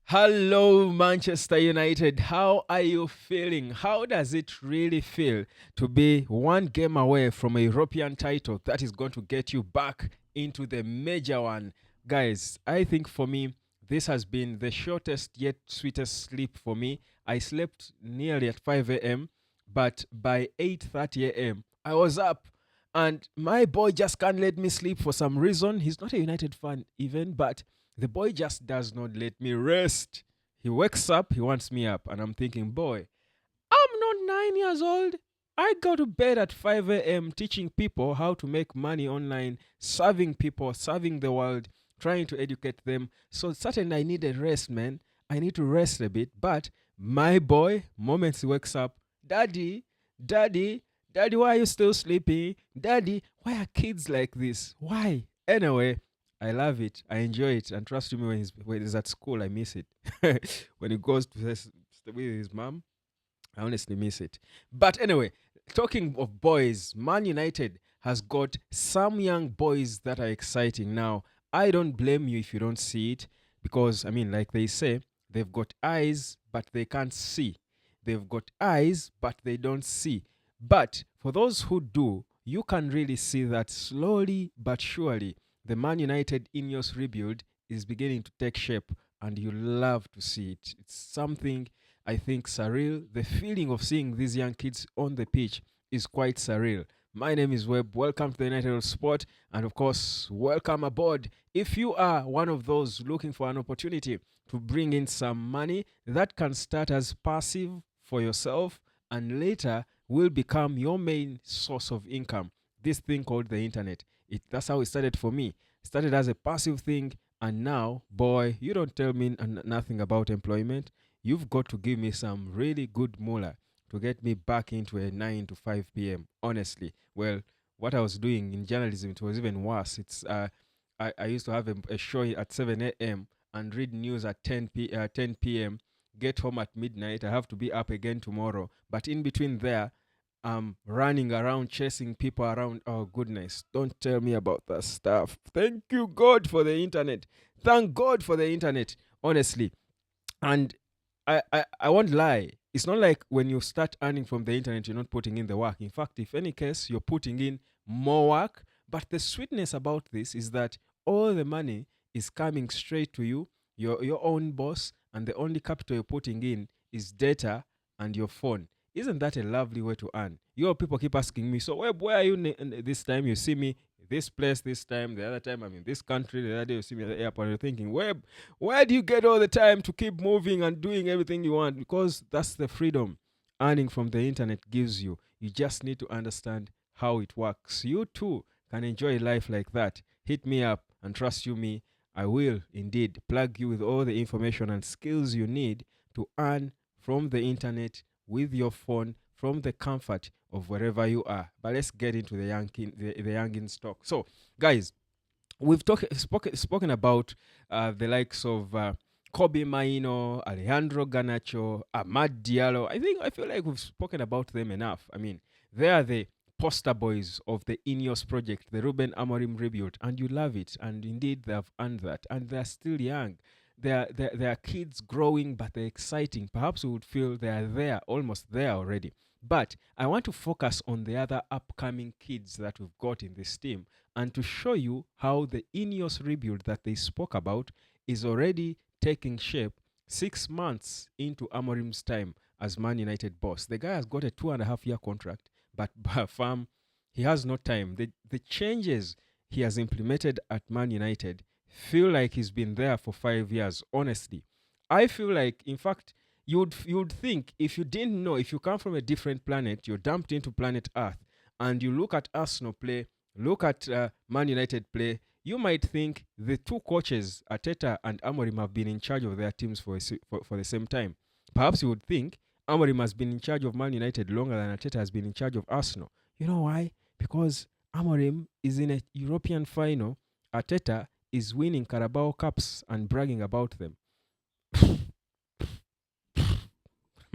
Hello, Manchester United. How are you feeling? How does it really feel to be one game away from a European title that is going to get you back into the major one? Guys, I think for me, this has been the shortest yet sweetest sleep for me. I slept nearly at 5 a.m., but by 8:30 a.m., I was up. And my boy just can't let me sleep for some reason. He's not a United fan even, but the boy just does not let me rest. He wakes up, he wants me up, and I'm thinking, boy, I'm not 9 years old. I go to bed at 5 a.m. teaching people how to make money online, serving people, serving the world, trying to educate them. So certainly I need a rest, man. I need to rest a bit. But my boy, moments he wakes up, Daddy, Daddy, Daddy, why are you still sleeping? Daddy, why are kids like this? Why? Anyway, I love it. I enjoy it. And trust me, when he's at school, I miss it. When he goes to stay with his mom, I honestly miss it. But anyway, talking of boys, Man United has got some young boys that are exciting. Now, I don't blame you if you don't see it because, I mean, like they say, they've got eyes, but they can't see. They've got eyes, but they don't see. But for those who do, you can really see that slowly but surely the Man United Ineos rebuild is beginning to take shape, and you love to see it. It's something I think surreal. The feeling of seeing these young kids on the pitch is quite surreal. My name is Webb. Welcome to the United of Sport, and of course, welcome aboard. If you are one of those looking for an opportunity to bring in some money that can start as passive for yourself and later will become your main source of income, this thing called the internet. That's how it started for me. It started as a passive thing, and now, boy, you don't tell me nothing about employment. You've got to give me some really good moolah to get me back into a 9 to 5 p.m. Honestly, well, what I was doing in journalism, it was even worse. I used to have a show at 7 a.m. and read news at 10 p.m., get home at midnight. I have to be up again tomorrow. But in between there, I'm running around chasing people around. Oh, goodness. Don't tell me about that stuff. Thank you, God, for the internet. Thank God for the internet, honestly. And I won't lie. It's not like when you start earning from the internet, you're not putting in the work. In fact, if any case, you're putting in more work. But the sweetness about this is that all the money is coming straight to you, your own boss, and the only capital you're putting in is data and your phone. Isn't that a lovely way to earn? Your people keep asking me, so where are you this time? You see me this place this time, the other time I'm in this country, the other day you see me at the airport, you're thinking, where do you get all the time to keep moving and doing everything you want? Because that's the freedom earning from the internet gives you. You just need to understand how it works. You too can enjoy life like that. Hit me up and trust you me, I will indeed plug you with all the information and skills you need to earn from the internet with your phone from the comfort of wherever you are. But let's get into the youngin stock. So, guys, we've spoken about the likes of Kobe Maino, Alejandro Garnacho, Ahmad Diallo. I feel like we've spoken about them enough. I mean, they are the poster boys of the Ineos project, the Ruben Amorim rebuild, and you love it. And indeed, they have earned that, and they're still young. They are kids growing, but they're exciting. Perhaps we would feel they are there, almost there already. But I want to focus on the other upcoming kids that we've got in this team and to show you how the Ineos rebuild that they spoke about is already taking shape 6 months into Amorim's time as Man United boss. The guy has got a 2.5 year contract, but fam, he has no time. The changes he has implemented at Man United feel like he's been there for 5 years, honestly. I feel like, in fact, you'd think if you didn't know, if you come from a different planet, you're dumped into planet Earth, and you look at Arsenal play, look at Man United play, you might think the two coaches, Ateta and Amorim, have been in charge of their teams for the same time. Perhaps you would think Amorim has been in charge of Man United longer than Ateta has been in charge of Arsenal. You know why? Because Amorim is in a European final. Ateta is winning Carabao Cups and bragging about them.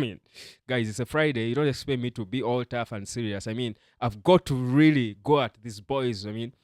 I mean, guys, it's a Friday. You don't expect me to be all tough and serious. I mean, I've got to really go at these boys. I mean,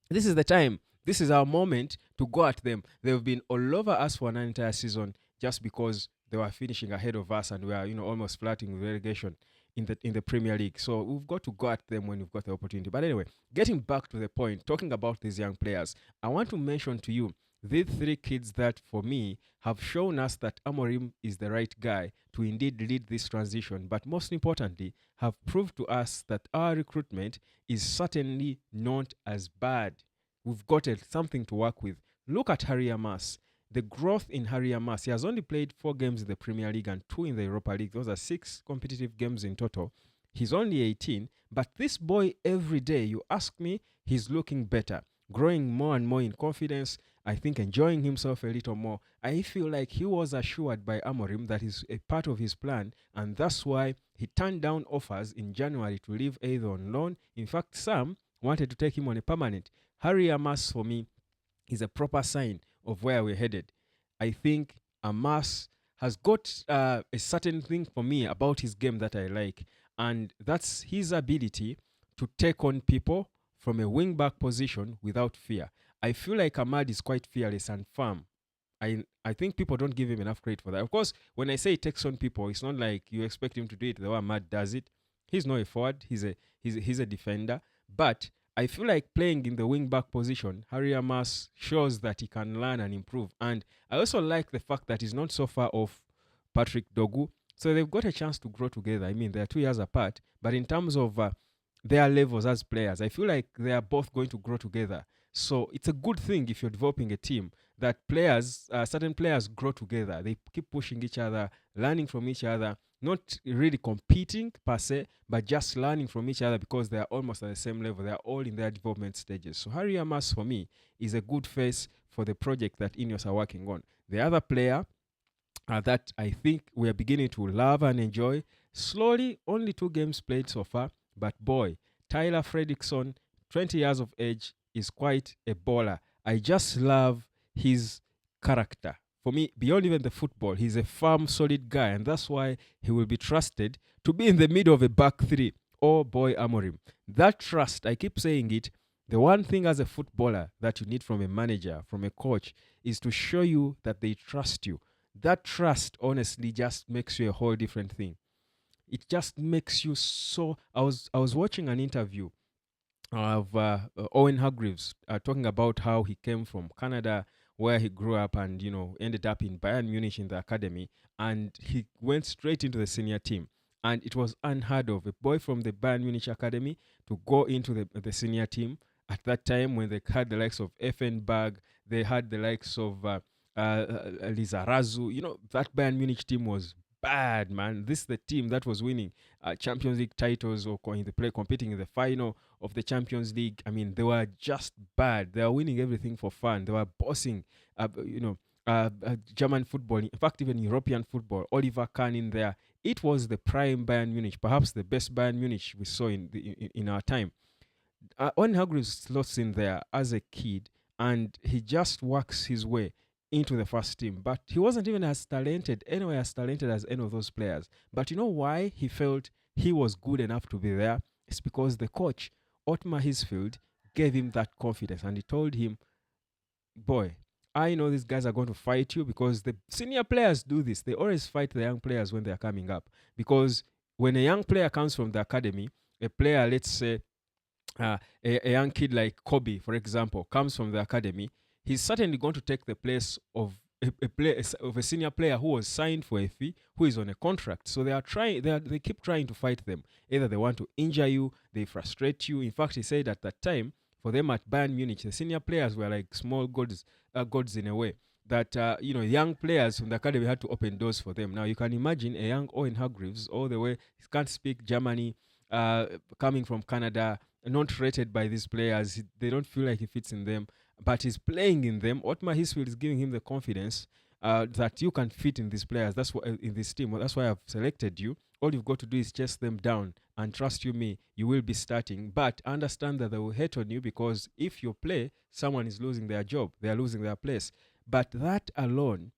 this is the time. This is our moment to go at them. They've been all over us for an entire season. just because they were finishing ahead of us and we are, almost flirting with relegation in the Premier League. So we've got to go at them when we've got the opportunity. But anyway, getting back to the point, talking about these young players, I want to mention to you these three kids that, for me, have shown us that Amorim is the right guy to indeed lead this transition, but most importantly, have proved to us that our recruitment is certainly not as bad. We've got something to work with. Look at Harry Amas. The growth in Harry Amas. He has only played 4 games in the Premier League and 2 in the Europa League. Those are 6 competitive games in total. He's only 18, but this boy, every day, you ask me, he's looking better, growing more and more in confidence. I think enjoying himself a little more. I feel like he was assured by Amorim that is a part of his plan, and that's why he turned down offers in January to leave either on loan. In fact, some wanted to take him on a permanent. Harry Amas, for me, is a proper sign of where we're headed. I think Amas has got a certain thing for me about his game that I like, and that's his ability to take on people from a wing back position without fear. I feel like Ahmad is quite fearless and firm. I think people don't give him enough credit for that. Of course, when I say he takes on people, it's not like you expect him to do it the way Ahmad does it. He's not a forward. He's a defender. But I feel like playing in the wing back position, Harry Amas shows that he can learn and improve. And I also like the fact that he's not so far off Patrick Dogu. So they've got a chance to grow together. I mean, they're 2 years apart. But in terms of their levels as players, I feel like they are both going to grow together. So it's a good thing if you're developing a team that certain players grow together. They keep pushing each other, learning from each other, not really competing per se, but just learning from each other because they are almost at the same level. They are all in their development stages. So Harry Amas, for me, is a good face for the project that Ineos are working on. The other player that I think we are beginning to love and enjoy, slowly, only 2 games played so far, but boy, Tyler Fredrickson, 20 years of age, is quite a baller. I just love his character. For me, beyond even the football, he's a firm, solid guy, and that's why he will be trusted to be in the middle of a back three. Oh boy, Amorim. That trust, I keep saying it, the one thing as a footballer that you need from a manager, from a coach, is to show you that they trust you. That trust, honestly, just makes you a whole different thing. It just makes you so. I was watching an interview of Owen Hargreaves talking about how he came from Canada, where he grew up, and ended up in Bayern Munich in the academy, and he went straight into the senior team. And it was unheard of, a boy from the Bayern Munich academy to go into the senior team at that time when they had the likes of Effenberg, they had the likes of Lizarazu. That Bayern Munich team was bad, man. This is the team that was winning Champions League titles or competing in the final of the Champions League. I mean, they were just bad. They were winning everything for fun. They were bossing, German football. In fact, even European football. Oliver Kahn in there. It was the prime Bayern Munich, perhaps the best Bayern Munich we saw in our time. Owen Hargreaves slots in there as a kid, and he just works his way into the first team. But he wasn't even anywhere as talented as any of those players. But you know why he felt he was good enough to be there? It's because the coach, Otmar Hitzfeld, gave him that confidence, and he told him, boy, I know these guys are going to fight you, because the senior players do this. They always fight the young players when they're coming up. Because when a young player comes from the academy, a player, let's say, a young kid like Kobe, for example, comes from the academy, he's certainly going to take the place of a senior player who was signed for a fee, who is on a contract. So they keep trying to fight them. Either they want to injure you, they frustrate you. In fact, he said at that time, for them at Bayern Munich, the senior players were like small gods in a way. That young players from the academy had to open doors for them. Now you can imagine a young Owen Hargreaves, all the way, he can't speak Germany, coming from Canada, not rated by these players. They don't feel like he fits in them, but he's playing in them. Otmar Hitzfeld is giving him the confidence that you can fit in these players. That's why in this team. That's why I've selected you. All you've got to do is chase them down, and trust me, you will be starting. But understand that they will hate on you, because if you play, someone is losing their job. They are losing their place. But that alone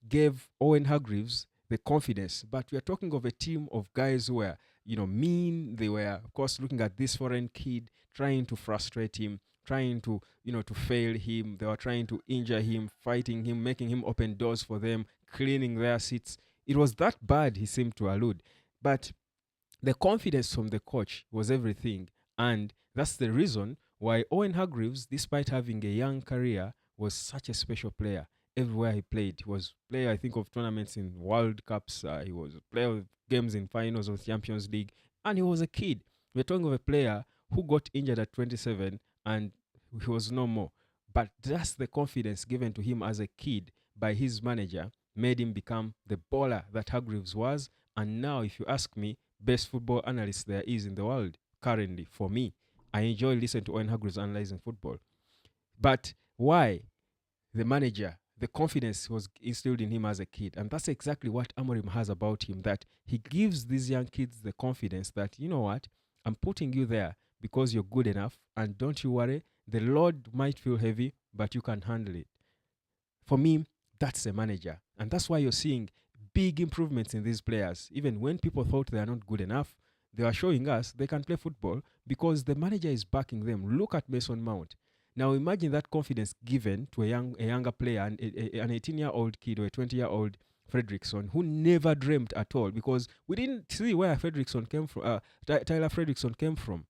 gave Owen Hargreaves the confidence. But we are talking of a team of guys who were mean. They were, of course, looking at this foreign kid, trying to frustrate him. trying to, to fail him. They were trying to injure him, fighting him, making him open doors for them, cleaning their seats. It was that bad, he seemed to allude. But the confidence from the coach was everything. And that's the reason why Owen Hargreaves, despite having a young career, was such a special player. Everywhere he played, he was player, I think, of tournaments in World Cups. He was a player of games in finals of Champions League. And he was a kid. We're talking of a player who got injured at 27 and he was no more. But just the confidence given to him as a kid by his manager made him become the baller that Hargreaves was. And now, if you ask me, best football analyst there is in the world currently for me. I enjoy listening to Owen Hargreaves analyzing football. But why? The manager, the confidence was instilled in him as a kid. And that's exactly what Amorim has about him, that he gives these young kids the confidence that, you know what, I'm putting you there because you're good enough. And don't you worry, the load might feel heavy, but you can handle it. For me, that's a manager. And that's why you're seeing big improvements in these players. Even when people thought they are not good enough, they are showing us they can play football because the manager is backing them. Look at Mason Mount. Now imagine that confidence given to a younger player, an 18-year-old kid or a 20-year-old Fredrickson, who never dreamt at all, because we didn't see where Fredrickson came from. Tyler Fredrickson came from.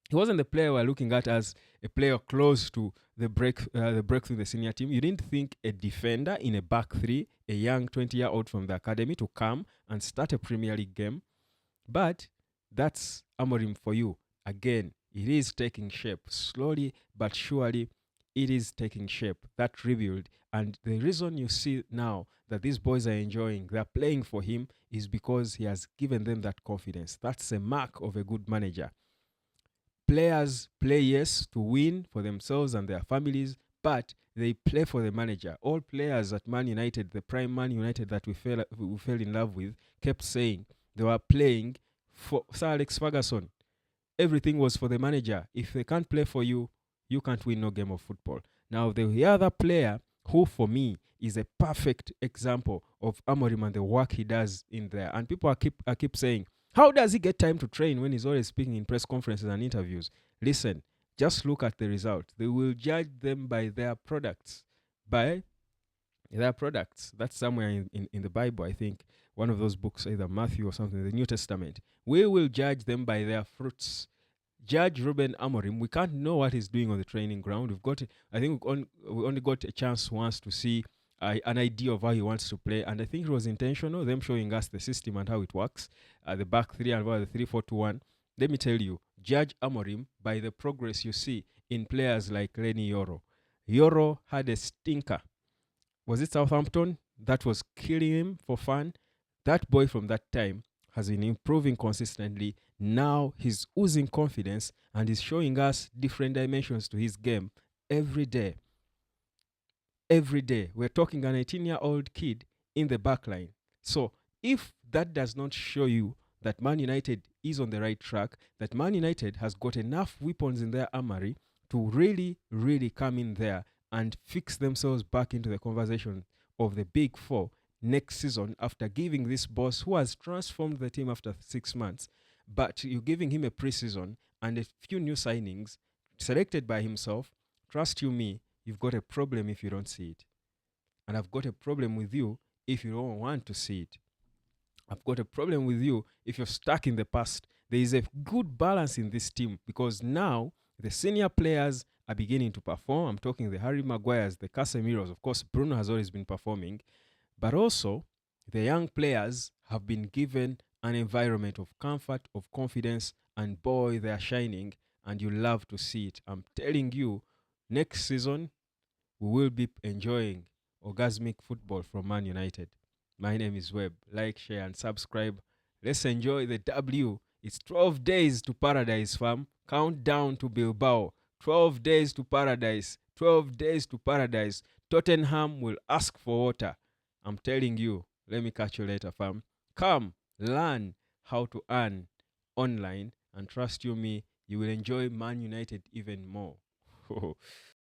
He wasn't the player we're looking at as a player close to the breakthrough in the senior team. You didn't think a defender in a back three, a young 20-year-old from the academy, to come and start a Premier League game. But that's Amorim for you. Again, it is taking shape. Slowly but surely, it is taking shape. That rebuild. And the reason you see now that these boys are enjoying, they're playing for him, is because he has given them that confidence. That's a mark of a good manager. Players play, yes, to win for themselves and their families, but they play for the manager. All players at Man United, the prime Man United that we fell in love with, kept saying they were playing for Sir Alex Ferguson. Everything was for the manager. If they can't play for you, you can't win no game of football. Now, the other player who, for me, is a perfect example of Amorim and the work he does in there. And people keep saying, how does he get time to train when he's always speaking in press conferences and interviews? Listen, just look at the result. They will judge them by their products. By their products. That's somewhere in the Bible, I think. One of those books, either Matthew or something, the New Testament. We will judge them by their fruits. Judge Ruben Amorim. We can't know what he's doing on the training ground. I think we only got a chance once to see an idea of how he wants to play, and I think it was intentional, them showing us the system and how it works, the back three and the 3-4-2-1. Let me tell you, judge Amorim by the progress you see in players like Lenny Yoro. Yoro had a stinker. Was it Southampton that was killing him for fun? That boy from that time has been improving consistently. Now he's oozing confidence and is showing us different dimensions to his game every day. Every day. We're talking an 18-year-old kid in the back line. So if that does not show you that Man United is on the right track, that Man United has got enough weapons in their armory to really, really come in there and fix themselves back into the conversation of the Big Four next season, after giving this boss who has transformed the team after 6 months, but you're giving him a preseason and a few new signings selected by himself, trust you me, you've got a problem if you don't see it. And I've got a problem with you if you don't want to see it. I've got a problem with you if you're stuck in the past. There is a good balance in this team because now the senior players are beginning to perform. I'm talking the Harry Maguires, the Casemiros. Of course, Bruno has always been performing. But also, the young players have been given an environment of comfort, of confidence, and boy, they are shining, and you love to see it. I'm telling you, next season, we will be enjoying orgasmic football from Man United. My name is Webb. Like, share, and subscribe. Let's enjoy the W. It's 12 days to paradise, fam. Countdown to Bilbao. 12 days to paradise. 12 days to paradise. Tottenham will ask for water. I'm telling you. Let me catch you later, fam. Come, learn how to earn online, and trust you me, you will enjoy Man United even more.